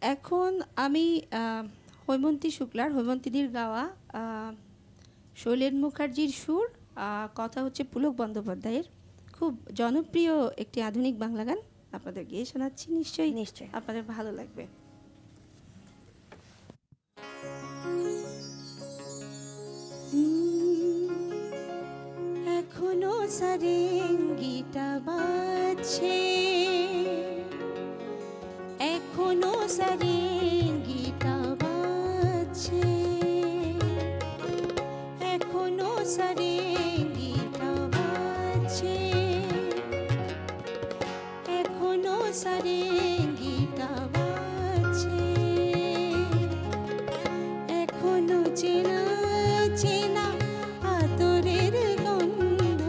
এখন আমি হৈমন্তী শুক্লার, হৈমন্তীদির গাওয়া, শৈলেন মুখার্জির সুর, কথা হচ্ছে পুলক বন্দ্যোপাধ্যায়ের খুব জনপ্রিয় একটি আধুনিক বাংলা গান আপনাদের গিয়ে শোনাচ্ছি। নিশ্চয়ই নিশ্চয়ই আপনাদের ভালো লাগবে। এখনো সারেঙ্গিটা বাজছে, এখনো সারেঙ্গিটা বাজছে, এখনো সারেঙ্গিটা বাজছে, এখনো সারেঙ্গিটা বাজছে, এখনো চেনা চেনা আতরের গন্ধ,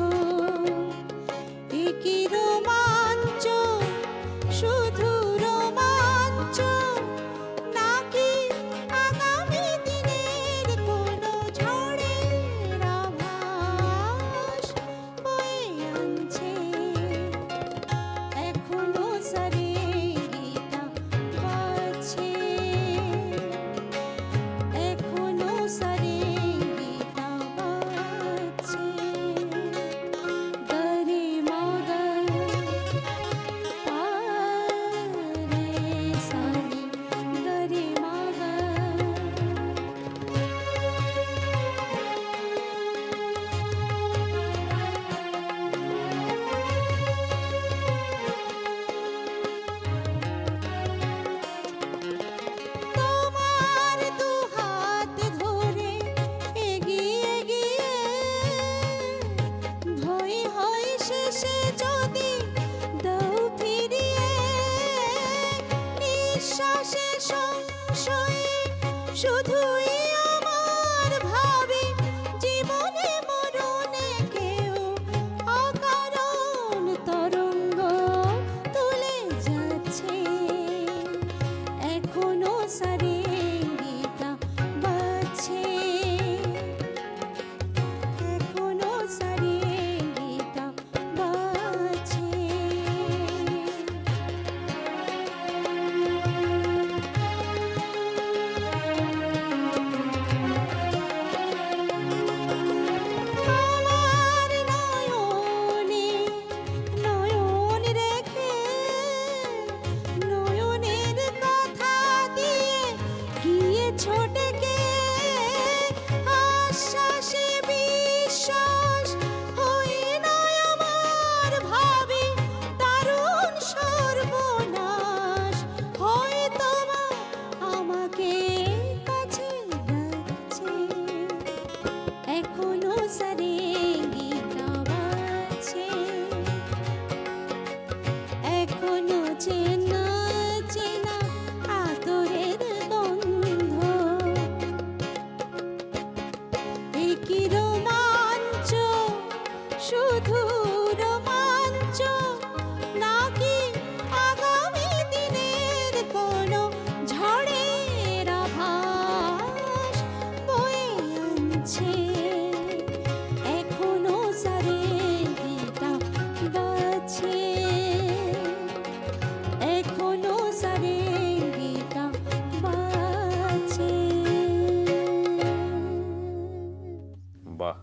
একই রোমাঞ্চ, শুধু রোমাঞ্চ, নাকি আগামী দিনের কোনো ঝড়ের আভাস বয়ে আনছে, এখনো সারেঙ্গিটা বাজছে, এখনো সারেঙ্গিটা বাজছে, গরে মগা পারে সানি, গরে মগা। তোমার দু হাত ধরে এগিয়ে গিয়ে ভয় হয় শেষে যদি দাও ফিরিয়ে, নিঃশ্বাসে সংশয়ে শুধুই আমার ভাবি, জীবনে মরণে কেউ অকারণ তরঙ্গ তুলে যাচ্ছে, এখনো সারে